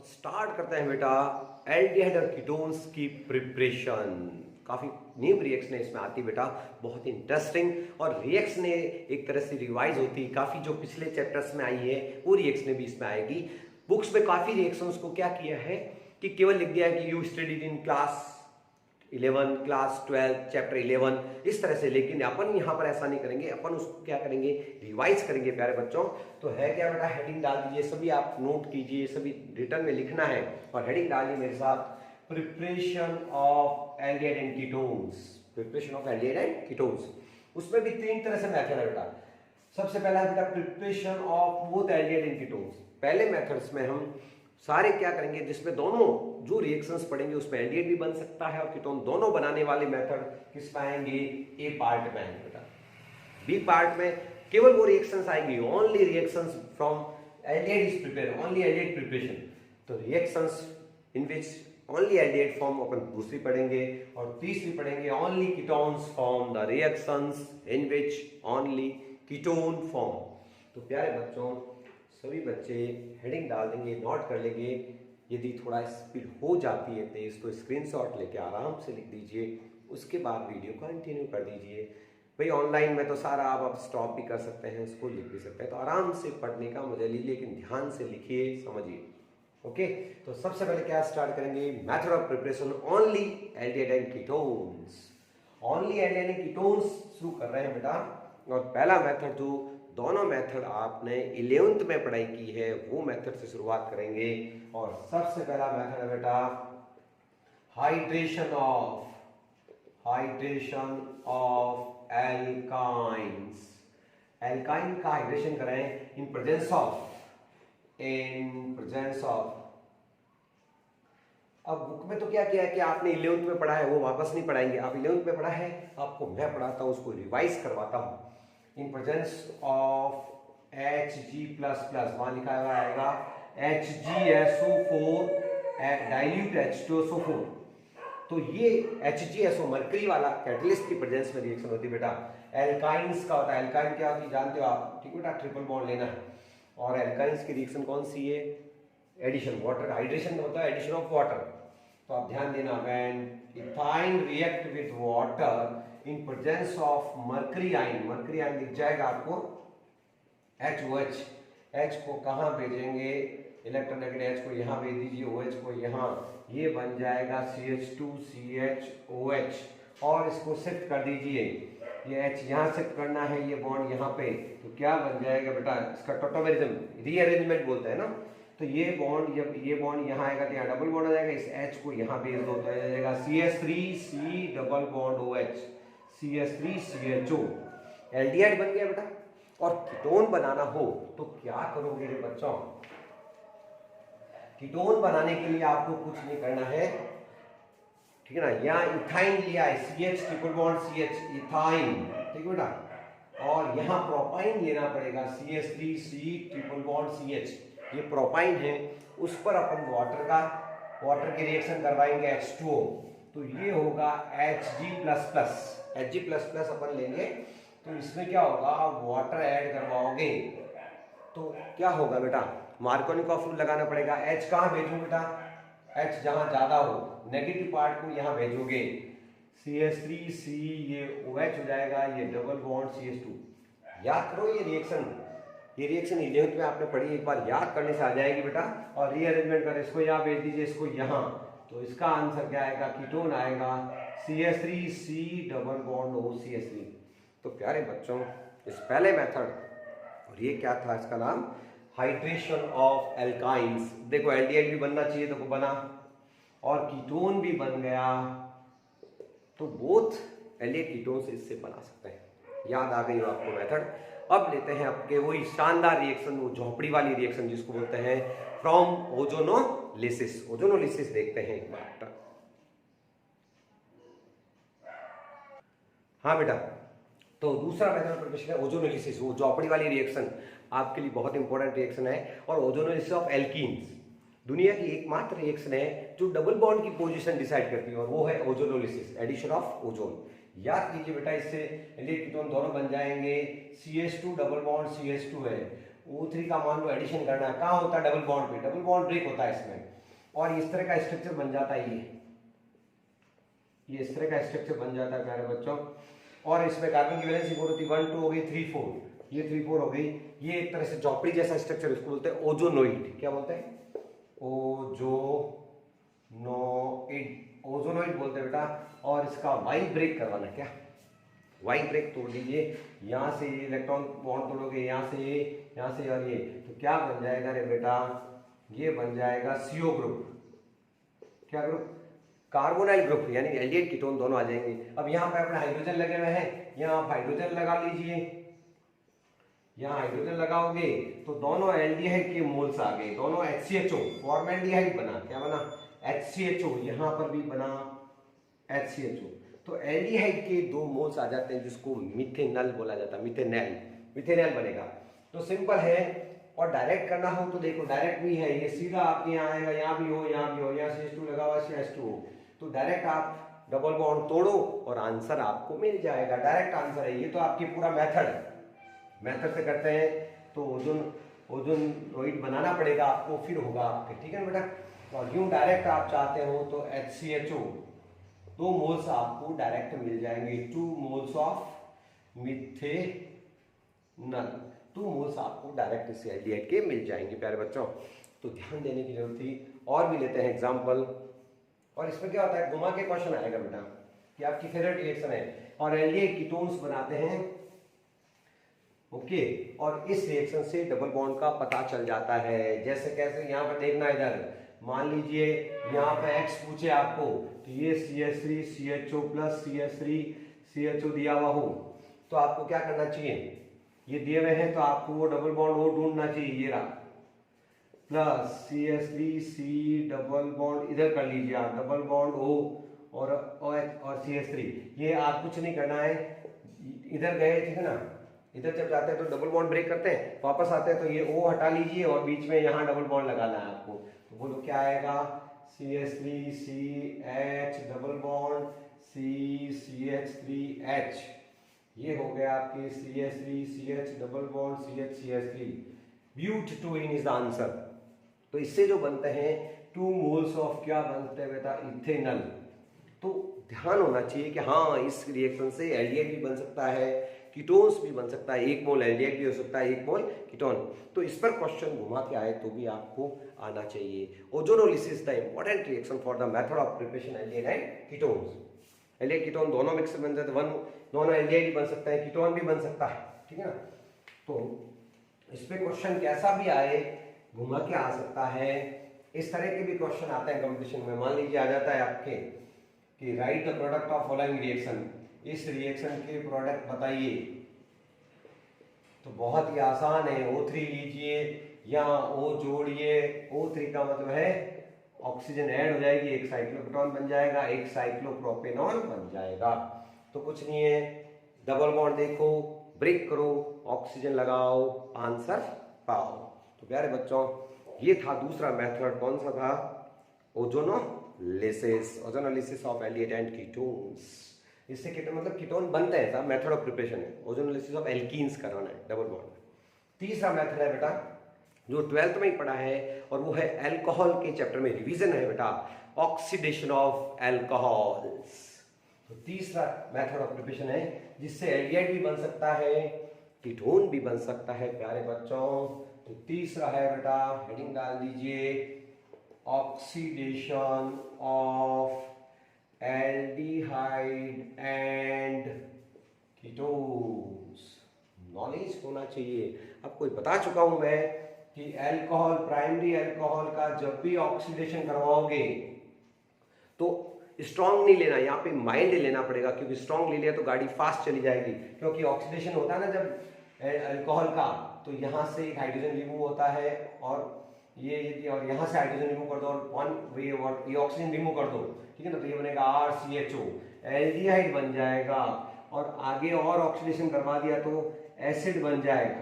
Start करते हैं बेटा एल्डिहाइड और कीटोन्स की प्रिपरेशन। काफी न्यू रिएक्शन इसमें आती है बेटा, बहुत इंटरेस्टिंग, और रिएक्शन एक तरह से रिवाइज होती है। काफी जो पिछले चैप्टर्स में आई है वो रिएक्शन भी इसमें आएगी। बुक्स में काफी रिएक्शंस को क्या किया है कि केवल लिख दिया है कि you studied in class 11, class 12, chapter 11, इस तरह से। लेकिन अपन यहाँ पर ऐसा नहीं करेंगे, अपन उसको क्या करेंगे, रिवाइज करेंगे प्यारे बच्चों। तो है क्या बेटा, हेडिंग डाल दीजिए, सभी आप नोट कीजिए, सभी रिटर्न में लिखना है और हेडिंग डालिए मेरे साथ, preparation of aldehyde and ketones. Preparation of aldehyde and ketones, उसमें भी तीन तरह से मेथड है बेटा। सबसे पहला है बेटा preparation of both aldehyde and ketones. पहले मेथड्स में हम सारे क्या करेंगे, जिसमें दोनों जो रिएक्शंस पढ़ेंगे उसमें एल्डिहाइड भी बन सकता है और कीटोन, दोनों बनाने वाले मेथड किस पाएंगे, ए पार्ट में आएंगे बेटा। बी पार्ट में केवल वो रिएक्शंस आएंगी, only reactions from aldehyde is prepare, only aldehyde preparation. तो reactions in which only aldehyde form अपन दूसरी पढ़ेंगे, और तीसरी पढ़ेंगे only ketones form the reactions in which only ketone form. तो प्यारे बच्चों, सभी बच्चे हेडिंग डाल देंगे, नोट कर लेंगे। यदि थोड़ा स्पीड हो जाती है तेज तो स्क्रीनशॉट लेके आराम से लिख दीजिए, उसके बाद वीडियो कंटिन्यू कर दीजिए। भाई ऑनलाइन में तो सारा आप स्टॉप भी कर सकते हैं, उसको लिख भी सकते हैं, तो आराम से पढ़ने का मजा लीजिए, लेकिन ध्यान से लिखिए, समझिए। ओके, तो सबसे पहले क्या स्टार्ट करेंगे, method of preparation only aldehyde and ketones. Only aldehyde and ketones शुरू कर रहे हैं बेटा। और पहला मेथड, जो दोनों मेथड आपने 11th में पढ़ाई की है, वो मेथड से शुरुआत करेंगे। और सबसे पहला मेथड है बेटा हाइड्रेशन ऑफ एल्काइंस। एल्काइन का हाइड्रेशन करें इन प्रेजेंस ऑफ। अब बुक में तो क्या किया है कि आपने 11th में पढ़ा है, वो वापस नहीं पढ़ाएंगे। आप 11th में पढ़ा है, आपको मैं पढ़ाता हूं, उसको रिवाइज करवाता हूं। इन प्रेजेंस ऑफ Hg++, वहां लिखा हुआ आएगा HgSO4 डाइल्यूट H2SO4। तो ये HgSO मरकरी वाला कैटलिस्ट की प्रेजेंस में रिएक्शन होती है बेटा। एल्काइंस का होता है, एल्काइन क्या होती है जानते हो आप, ठीक बेटा, ट्रिपल बॉन्ड लेना है। और एल्काइंस की रिएक्शन कौन सी है, एडिशन, वाटर, हाइड्रेशन होता है एडिशन ऑफ वाटर। तो आप ध्यान देना, when ethyne react with water in presence of mercury ion, mercury ion दिख जाएगा आपको HOH। H को कहाँ भेजेंगे, इलेक्ट्रोनेगेटिव H को यहाँ भेज दीजिए, OH को यहाँ, ये बन जाएगा CH2CHOH। और इसको शिफ्ट कर दीजिए, ये H यहाँ शिफ्ट करना है, ये बॉन्ड यहाँ पे, तो क्या बन जाएगा बेटा, इसका टोटोमेरिज्म, रीअरेंजमेंट बोलते हैं ना। तो ये बॉन्ड, जब ये बॉन्ड यहाँ आएगा तो यहाँ डबल बॉन्ड आ जाएगा, इस H को यहाँ भेज दो तो आ जाएगा CH3C double bond OH, CH3CHO, aldehyde बन गया बेटा। और कीटोन बनाना हो तो क्या करोगे रे बच्चों, कीटोन बनाने के लिए आपको कुछ नहीं करना है, ठीक है ना। यहाँ इथाइन लिया है, CH triple bond CH, ethyne, ठीक है बेटा। और यहाँ प्रोपाइन लेना पड़ेगा, CH3C ट्रिपल बॉन्ड CH, ये प्रोपाइन है, उस पर अपन वाटर की रिएक्शन करवाएंगे H2O, तो ये होगा Hg++। अपन लेंगे तो इसमें क्या होगा, वाटर ऐड करवाओगे तो क्या होगा बेटा, मार्कोनिकॉफ रूल लगाना पड़ेगा। H कहाँ भेजूं बेटा, H जहां ज्यादा हो, नेगेटिव पार्ट को यहां भेजोगे, CH3C ये OH हो जाएगा, ये डबल बॉन्ड CH2। याद करो ये रिएक्शन 11th में आपने पढ़ी, एक बार याद करने से आ जाएगी बेटा। और रीअरेंजमेंट कर, इसको यहाँ भेज दीजिए, इसको यहाँ, तो इसका आंसर क्या आएगा, कीटोन आएगा CH3C डबल बॉन्ड OCH3। तो प्यारे बच्चों, इस पहले मेथड, और ये क्या था, इसका नाम हाइड्रेशन ऑफ एल्काइंस। देखो एल्डिहाइड भी बनना चाहिए तो बना, और कीटोन भी बन गया, तो बोथ एल्डिहाइड कीटोन से इससे बना सकते हैं। याद आ गई हो आपको मेथड। अब लेते हैं आपके वही शानदार रिएक्शन, वो झोपड़ी वाली रिएक्शन जिसको बोलते हैं फ्रॉम ओजोनोलिसिस। ओजोनोलिसिस देखते हैं एक बार। हाँ बेटा, तो दूसरा मेथड प्रिपरेशन है ओजोनोलिसिस, वो झोपड़ी वाली रिएक्शन आपके लिए बहुत इंपॉर्टेंट रिएक्शन है। और ओजोनोलिसिस ऑफ एल्कीन्स दुनिया की एकमात्र रिएक्शन है जो डबल बॉन्ड की पोजीशन डिसाइड करती है, और वो है ओजोनोलिसिस, एडिशन ऑफ ओजोन। याद कीजिए बेटा, इससे एल्डिहाइड कीटोन दोनों बन जाएंगे, CH2 डबल बॉन्ड CH2 है, O3 का मान लो एडिशन करना है, कहाँ होता है? डबल बॉन्ड पे, डबल बॉन्ड ब्रेक होता है इसमें, और इस तरह का स्ट्रक्चर बन जाता है, ये इस तरह का स्ट्रक्चर बन जाता है प्यारे बच्चों। और इसमें कार्बन की वैलेंसी 4 होती है, 1 2 हो गई, 3 4, ये 3 4 हो गई। ये एक तरह से झोपड़ी जैसा स्ट्रक्चर, इसको बोलते हैं ओजोनोइड। क्या बोलते हैं? ओजोनोइड बोलते हैं बेटा। और इसका वाई ब्रेक करवाना, क्या वाई ब्रेक तोड़ दीजिए, यहाँ से ये इलेक्ट्रॉन बॉन्ड तोड़ोगे, यहाँ से ये, यहाँ से और ये, तो क्या बन जाएगा रे बेटा? ये बन जाएगा CO ग्रुप। क्या ग्रुप? कार्बोनाइल ग्रुप, यानी एल्डिहाइड कीटोन दोनों आ जाएंगे। अब यहाँ पे अपने हाइड्रोजन लगे हुए हैं, यहाँ आप हाइड्रोजन लगा लीजिए, यहाँ हाइड्रोजन लगाओगे तो दोनों एल्डिहाइड के मोल्स आ गए, दोनों HCHO, फॉर्मेल्डिहाइड बना, क्या बना? HCHO, यहाँ पर भी बना HCHO। तो एल्डिहाइड के 2 मोल्स आ जाते हैं, जिसको मिथेनल बोला जाता है, मिथेनल बनेगा। तो सिंपल है। और डायरेक्ट करना हो तो देखो, डायरेक्ट भी है, ये सीधा आपके यहाँ आएगा, यहाँ भी हो, यहाँ भी हो, यहाँ CH2 लगा हुआ, CH2 हो, तो डायरेक्ट आप डबल बॉन्ड तोड़ो और आंसर आपको मिल जाएगा। डायरेक्ट आंसर है ये, तो आपकी पूरा मेथड से करते हैं, तो ओजोनोइड बनाना पड़ेगा आपको, फिर होगा आपके, ठीक है ना बेटा। और यूं डायरेक्ट आप चाहते हो तो HCHO 2 मोल्स आपको डायरेक्ट मिल जाएंगे, 2 मोल्स ऑफ मिथेनल, 2 मोल्स आपको डायरेक्ट इससे एल्डिहाइड के मिल जाएंगे प्यारे बच्चों। तो ध्यान देने की जरूरत थी। और भी लेते हैं एग्जांपल। और इसमें क्या होता है, घुमा के क्वेश्चन आएगा बेटा कि आपकी फेवरेट रिएक्शन है और एल्डिहाइड कीटोन्स बनाते हैं, ओके। और इस रिएक्शन से डबल बॉन्ड का पता चल जाता है। जैसे कैसे, यहाँ पर देखना, इधर मान लीजिए यहाँ पे X पूछे आपको, तो ये CH3 CHO plus CH3 CHO दिया हुआ हो, तो आपको क्या करना चाहिए? ये दिए हुए हैं तो आपको वो डबल बॉन्ड वो ढूंढना चाहिए, ये रहा, plus CH3 C double bond इधर कर लीजिए आप, डबल बॉन्ड O और CH3। ये आप कुछ नहीं करना है, इधर गए, ठीक है ना, इधर जब जाते हैं तो डबल बॉन्ड ब्रेक करते हैं, वापस आते हैं तो ये O हटा लीजिए और बीच में यहाँ डबल बॉन्ड लगाना है आपको। तो बोलो क्या आएगा? CH3 CH double bond C CH3H, ये हो गया आपके CH3 CH double bond CH CH3। ब्यूट-2 इज द आंसर। तो इससे जो बनते हैं 2 मोल्स ऑफ क्या बनते हैं बेटा? इथेनल। तो ध्यान होना चाहिए कि हाँ, इस रिएक्शन से एल्डिहाइड भी बन सकता है, कीटोन्स भी बन सकता है, 1 मोल एल्डिहाइड भी हो सकता है, 1 मोल कीटोन। तो इस पर क्वेश्चन घुमा के आए तो भी आपको आना चाहिए। Ozonolysis the important reaction for the method of preparation aldehyde and ketones. Aldehyde ketone दोनों मिक्स बन जाते हैं, दोनों एल्डिहाइड बन सकता है, कीटोन भी बन सकता है, ठीक है ना। तो इस पे क्वेश्चन कैसा भी आए, घुमा के आ सकता है। इस तरह के भी क्वेश्चन आते हैं कंपटीशन में। मान लीजिए आ जाता है आपके कि right the product of following reaction, इस रिएक्शन के प्रोडक्ट बताइए। तो बहुत ही आसान है, O3 लीजिए, यहाँ O जोड़िए, O3 का मतलब है ऑक्सीजन ऐड हो जाएगी, एक साइक्लोपेटॉन बन जाएगा, एक साइक्लोप्रोपेनॉन बन जाएगा। तो कुछ नहीं है, डबल बॉन्ड देखो, ब्रेक करो, ऑक्सीजन लगाओ, आंसर पाओ। तो प्यारे बच्चों, ये था दूसरा मेथड, कौन सा था? Ozonolysis of aldehyde and ketones. इससे कीटोन मतलब कीटोन बनता है, सब मेथड ऑफ प्रिपरेशन है। ओजोनोलिसिस ऑफ एल्कीन्स करवाना है डबल बॉन्ड। तीसरा मेथड है बेटा जो 12th में ही पढ़ा है, और वो है अल्कोहल के चैप्टर में रिवीजन है बेटा, ऑक्सीडेशन ऑफ अल्कोहल्स। तो तीसरा मेथड ऑफ प्रिपरेशन है जिससे एल्डिहाइड भी बन सकता है, कीटोन भी बन सकता है प्यारे बच्चों। तो तीसरा है बेटा, हेडिंग डाल दीजिए, oxidation of aldehyde and ketones. Knowledge होना चाहिए। अब कोई बता चुका हूं मैं कि अल्कोहल, प्राइमरी अल्कोहल का जब भी ऑक्सीडेशन करवाओगे तो स्ट्रॉन्ग नहीं लेना, यहाँ पे माइल्ड लेना पड़ेगा, क्योंकि स्ट्रॉन्ग ले लिया तो गाड़ी फास्ट चली जाएगी। क्योंकि ऑक्सीडेशन होता है ना जब अल्कोहल का, तो यहाँ से एक हाइड्रोजन रिमूव होता है और ये और यहाँ से हाइड्रोजन रिमूव कर दो और ये ऑक्सीजन रिमूव कर दो, ठीक है ना। तो ये बनेगा RCHO, एल्डिहाइड बन जाएगा, और आगे और ऑक्सीडेशन करवा दिया तो एसिड बन जाएगा।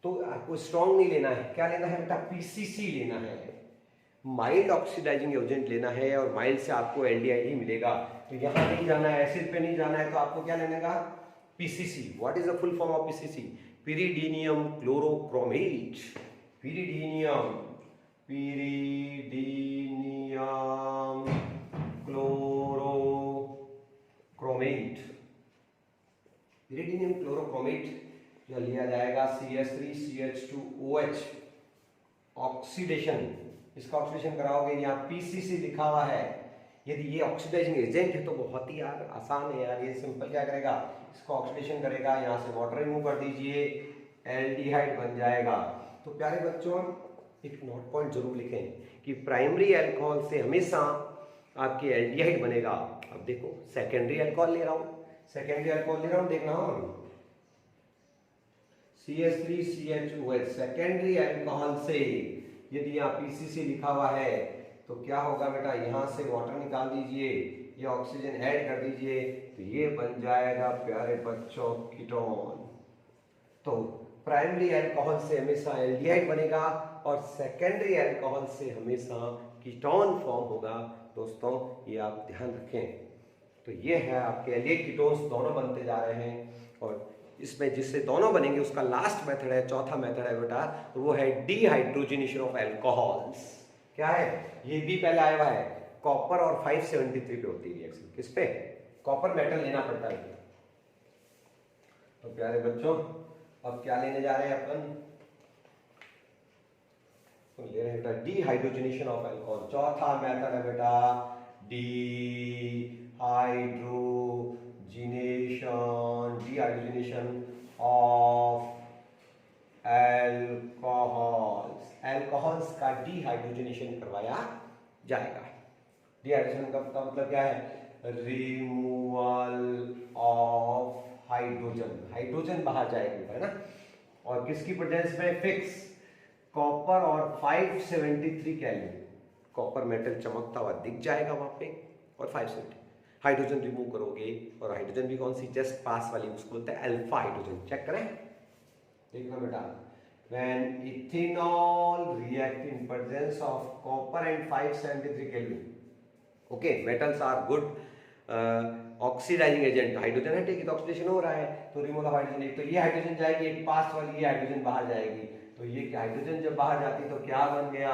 तो आपको स्ट्रॉन्ग नहीं लेना है, क्या लेना है बेटा? PCC लेना है, माइल्ड ऑक्सीडाइजिंग एजेंट लेना है, और माइल्ड से आपको एल्डिहाइड ही मिलेगा। तो यहाँ नहीं जाना है, एसिड पे नहीं जाना है, तो आपको क्या लेने का? PCC। What is the full form of PCC? Pyridinium chlorochromate, pyridinium chlorochromate, pyridinium chlorochromate जो लिया जाएगा CH3CH2OH ऑक्सीडेशन, इसका ऑक्सीडेशन कराओगे, यहाँ PCC लिखा हुआ है। यदि ये ऑक्सीडाइजिंग एजेंट है तो बहुत ही यार आसान है यार, ये सिंपल क्या करेगा, इसको ऑक्सीडेशन करेगा, यहाँ से वाटर रिमूव कर दीजिए, एल्डिहाइड बन जाएगा। तो प्यारे बच्चों एक नोट पॉइंट जरूर लिखें कि प्राइमरी अल्कोहल से हमेशा आपके एल्डिहाइड बनेगा। अब देखो सेकेंडरी अल्कोहल ले रहा हूँ, देखना CH3CH2OH सेकेंडरी अल्कोहल से यदि यहाँ PCC लिखा हुआ है तो क्या होगा बेटा, यहाँ से वाटर निकाल दीजिए, ये ऑक्सीजन ऐड कर दीजिए, तो ये बन जाएगा प्यारे बच्चों कीटोन। तो प्राइमरी अल्कोहल से हमेशा एल्डिहाइड बनेगा और सेकेंडरी अल्कोहल से हमेशा कीटोन फॉर्म होगा। दोस्तों ये आप ध्यान रखें। तो ये है आपके एल्डिहाइड कीटोन्स दोनों बनते जा रहे हैं, और इसमें जिससे दोनों बनेंगे उसका लास्ट मेथड है, चौथा मेथड है बेटा, वो है डीहाइड्रोजनेशन ऑफ अल्कोहल्स। क्या है, ये भी पहले आया हुआ है, कॉपर और 573 पे होती है रिएक्शन। किस पे, कॉपर मेटल लेना पड़ता है। तो प्यारे बच्चों अब क्या लेने जा रहे हैं अपन, तो ले रहे हैं बेटा डीहाइड्रोजनेशन ऑफ अल्कोहल। चौथा मेथड है बेटा डीहाइड्रोजनेशन ऑफ अल्कोहल्स का डीहाइड्रोजनेशन करवाया जाएगा। डीहाइड्रोजन का मतलब क्या है, रिमूवल ऑफ हाइड्रोजन बाहर जाएगा, है ना। और किसकी प्रेजेंस में, फिक्स कॉपर और 573 केल्विन, कॉपर मेटल चमकता हुआ दिख जाएगा वहां पे, और 570 हाइड्रोजन रिमूव करोगे, और हाइड्रोजन भी कौन सी, जस्ट पास वाली, उसको बोलते हैं अल्फा हाइड्रोजन। चेक करें, देखना बेटा, when ethanol react in presence of copper and 573 Kelvin, okay, metals are good oxidising agent. Hydrogen है, ठीक है, तो ऑक्सीडेशन हो रहा है, तो रिमूवल ऑफ हाइड्रोजन, एक तो ये हाइड्रोजन जाएगी, एक पास वाली ये हाइड्रोजन बाहर जाएगी, तो ये हाइड्रोजन जब बाहर जाती तो क्या बन गया,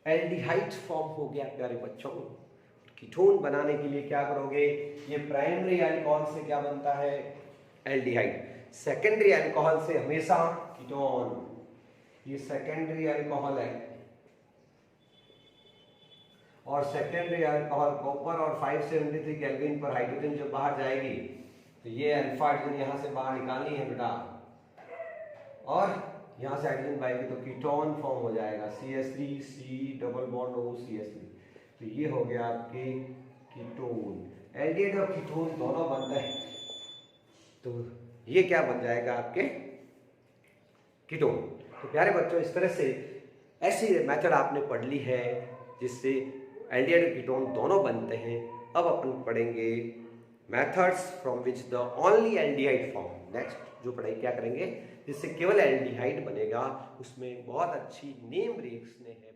एल्डिहाइड फॉर्म हो गया प्यारे बच्चों। कीटोन बनाने के लिए क्या करोगे, ये प्राइमरी अल्कोहल से क्या बनता है, एल्डिहाइड, सेकेंडरी अल्कोहल से हमेशा कीटोन। ये सेकेंडरी अल्कोहल है, और सेकेंडरी अल्कोहल कॉपर और 573 केल्विन पर हाइड्रोजन जब बाहर जाएगी तो ये अल्फा हाइड्रोजन यहां से बाहर निकालनी है बेटा, और यहां से हाइड्रोजन बाहर तो कीटोन फॉर्म हो जाएगा, CH3C डबल बॉन्ड OCH3, तो ये हो गया आपके कीटोन। एल्डिहाइड और कीटोन दोनों बनते हैं, तो ये क्या बन जाएगा आपके कीटोन। तो प्यारे बच्चों इस तरह से ऐसी मेथड आपने पढ़ ली है जिससे एल्डिहाइड और कीटोन दोनों बनते हैं। अब अपन पढ़ेंगे methods from which the only aldehyde form. Next जो पढ़ाई क्या करेंगे जिससे केवल एल्डिहाइड बनेगा, उसमें बहुत अच्छी नेम रिएक्शन है।